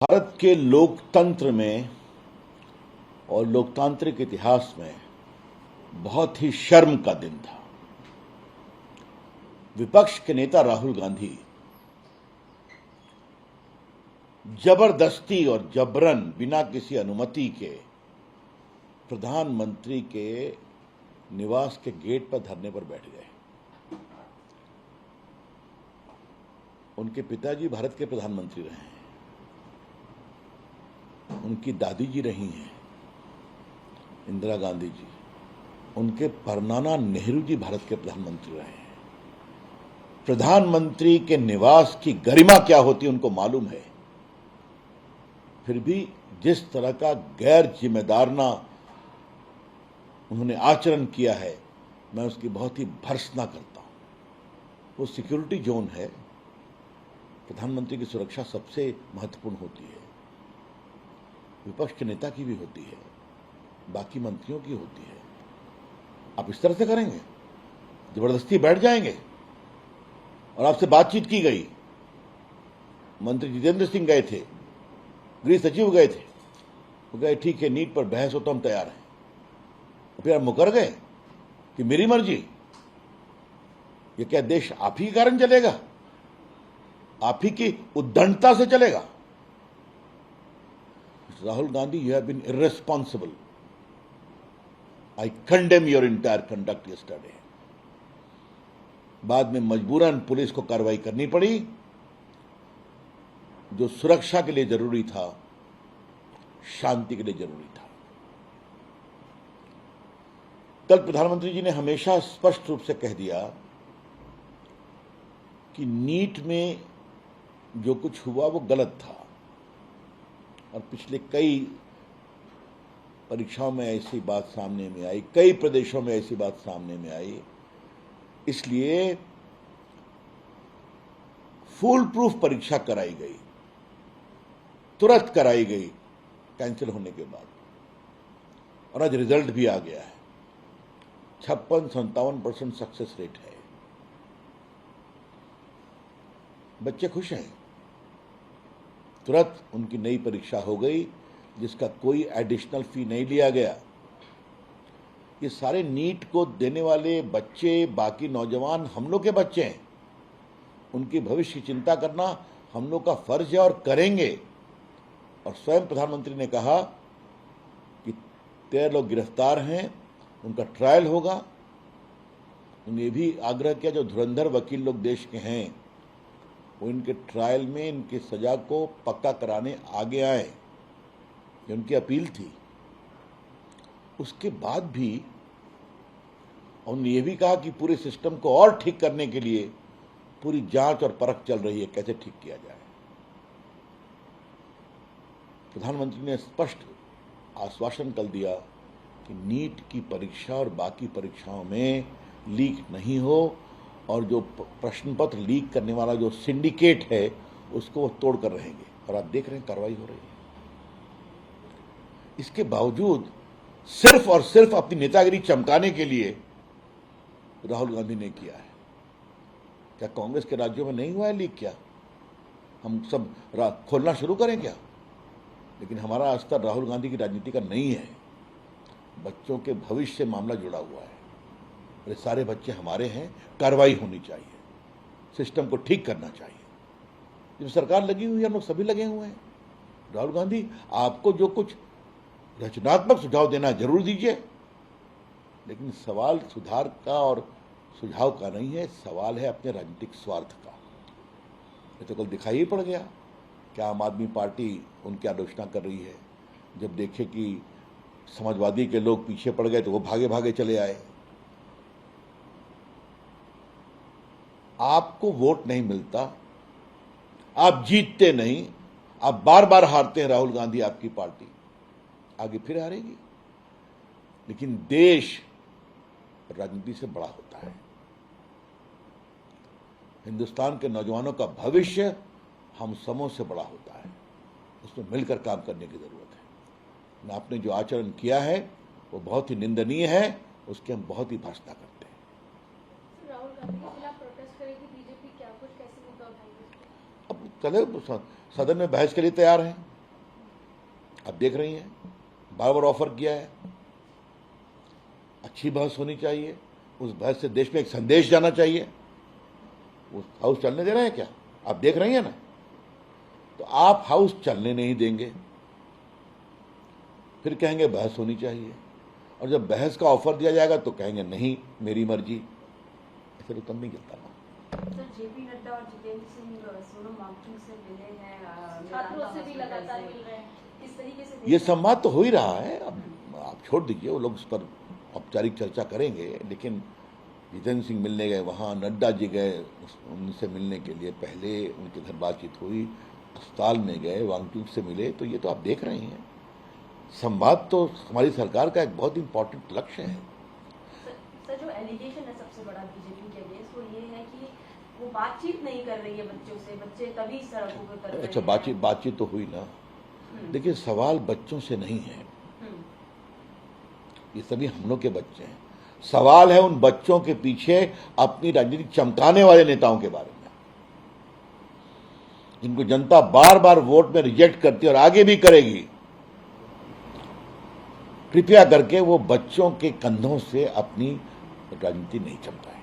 भारत के लोकतंत्र में और लोकतांत्रिक इतिहास में बहुत ही शर्म का दिन था। विपक्ष के नेता राहुल गांधी जबरदस्ती और जबरन बिना किसी अनुमति के प्रधानमंत्री के निवास के गेट पर धरने पर बैठ गए। उनके पिताजी भारत के प्रधानमंत्री रहे हैं, उनकी दादी जी रही हैं इंदिरा गांधी जी, उनके परनाना नेहरू जी भारत के प्रधानमंत्री रहे हैं। प्रधानमंत्री के निवास की गरिमा क्या होती है उनको मालूम है। फिर भी जिस तरह का गैर जिम्मेदाराना उन्होंने आचरण किया है, मैं उसकी बहुत ही भर्त्सना करता हूं। वो सिक्योरिटी जोन है, प्रधानमंत्री की सुरक्षा सबसे महत्वपूर्ण होती है, विपक्ष के नेता की भी होती है, बाकी मंत्रियों की होती है। आप इस तरह से करेंगे, जबरदस्ती बैठ जाएंगे। और आपसे बातचीत की गई, मंत्री जितेंद्र सिंह गए थे, गृह सचिव गए थे, वो कहे ठीक है नीट पर बहस हो तो हम तैयार हैं। फिर आप मुकर गए कि मेरी मर्जी। ये क्या देश आप ही के कारण चलेगा? आप ही की उद्दंडता से चलेगा? Rahul Gandhi, you have been irresponsible. I condemn your entire conduct yesterday. बाद में मजबूरन पुलिस को कार्रवाई करनी पड़ी, जो सुरक्षा के लिए जरूरी था, शांति के लिए जरूरी था। कल प्रधानमंत्री जी ने हमेशा स्पष्ट रूप से कह दिया कि नीट में जो कुछ हुआ वो गलत था, और पिछले कई परीक्षाओं में ऐसी बात सामने में आई, कई प्रदेशों में ऐसी बात सामने में आई। इसलिए फुल प्रूफ परीक्षा कराई गई, तुरंत कराई गई कैंसिल होने के बाद, और आज रिजल्ट भी आ गया है। 56-57% सक्सेस रेट है। बच्चे खुश हैं, तुरंत उनकी नई परीक्षा हो गई जिसका कोई एडिशनल फी नहीं लिया गया। ये सारे नीट को देने वाले बच्चे, बाकी नौजवान हम लोग के बच्चे हैं, उनके भविष्य की चिंता करना हम लोग का फर्ज है और करेंगे। और स्वयं प्रधानमंत्री ने कहा कि 13 लोग गिरफ्तार हैं, उनका ट्रायल होगा। उन्हें भी आग्रह किया जो धुरंधर वकील लोग देश के हैं वो इनके ट्रायल में इनकी सजा को पक्का कराने आगे आए। ये उनकी अपील थी। उसके बाद भी उन्होंने ये भी कहा कि पूरे सिस्टम को और ठीक करने के लिए पूरी जांच और परख चल रही है, कैसे ठीक किया जाए। प्रधानमंत्री ने स्पष्ट आश्वासन कल दिया कि नीट की परीक्षा और बाकी परीक्षाओं में लीक नहीं हो, और जो प्रश्न पत्र लीक करने वाला जो सिंडिकेट है उसको वो तोड़ कर रहेंगे। और आप देख रहे हैं कार्रवाई हो रही है। इसके बावजूद सिर्फ और सिर्फ अपनी नेतागिरी चमकाने के लिए राहुल गांधी ने किया है। क्या कांग्रेस के राज्यों में नहीं हुआ है लीक? क्या हम सब खोलना शुरू करें क्या? लेकिन हमारा स्तर राहुल गांधी की राजनीति का नहीं है। बच्चों के भविष्य से मामला जुड़ा हुआ है। ये सारे बच्चे हमारे हैं, कार्रवाई होनी चाहिए, सिस्टम को ठीक करना चाहिए। जब सरकार लगी हुई है, हम लोग सभी लगे हुए हैं। राहुल गांधी, आपको जो कुछ रचनात्मक सुझाव देना जरूर दीजिए, लेकिन सवाल सुधार का और सुझाव का नहीं है, सवाल है अपने राजनीतिक स्वार्थ का। ये तो कल दिखाई ही पड़ गया कि आम आदमी पार्टी उनकी आलोचना कर रही है। जब देखे कि समाजवादी के लोग पीछे पड़ गए तो वो भागे भागे चले आए। आपको वोट नहीं मिलता, आप जीतते नहीं, आप बार बार हारते हैं। राहुल गांधी, आपकी पार्टी आगे फिर हारेगी। लेकिन देश राजनीति से बड़ा होता है। हिंदुस्तान के नौजवानों का भविष्य हम सबों से बड़ा होता है। उसमें मिलकर काम करने की जरूरत है। आपने जो आचरण किया है वो बहुत ही निंदनीय है, उसकी हम बहुत ही भर्त्सना करते हैं। राहुल गांधी के खिलाफ प्रोटेस्ट करेगी बीजेपी, क्या कुछ कैसे मुद्दा उठाएगी? अब चले सदन में बहस के लिए तैयार हैं। आप देख रही हैं, बार बार ऑफर किया है। अच्छी बहस होनी चाहिए, उस बहस से देश में एक संदेश जाना चाहिए। वो हाउस चलने दे रहे हैं क्या? आप देख रही हैं ना। तो आप हाउस चलने नहीं देंगे, फिर कहेंगे बहस होनी चाहिए, और जब बहस का ऑफर दिया जाएगा तो कहेंगे नहीं मेरी मर्जी। ऐसे तो तब नहीं चलता ना। सर, जेपी नड्डा और जितेंद्र सिंह सोनम वांगचुक से मिले हैं, छात्रों से भी लगातार मिल रहे हैं। किस तरीके से ये संवाद तो हो ही रहा है। अब आप छोड़ दीजिए, वो लोग उस पर औपचारिक चर्चा करेंगे, लेकिन जितेंद्र सिंह मिलने गए वहाँ, नड्डा जी गए उनसे मिलने के लिए, पहले उनके घर बातचीत हुई, अस्पताल में गए, वांगचुक से मिले। तो ये तो आप देख रहे हैं, संवाद तो हमारी सरकार का एक बहुत इंपॉर्टेंट लक्ष्य है। सर, जो एलिगेशन है सबसे बड़ा बीजेपी के अगेंस्ट वो ये है कि वो बातचीत नहीं कर रही है बच्चों से, बच्चे तभी सड़कों पर उतर रहे हैं। अच्छा, बातचीत तो हुई ना। देखिए, सवाल बच्चों से नहीं है, ये सभी हम लोग के बच्चे हैं। सवाल है उन बच्चों के पीछे अपनी राजनीति चमकाने वाले नेताओं के बारे में, जिनको जनता बार बार वोट में रिजेक्ट करती है और आगे भी करेगी। कृपया करके वो बच्चों के कंधों से अपनी राजनीति नहीं चमकाएं।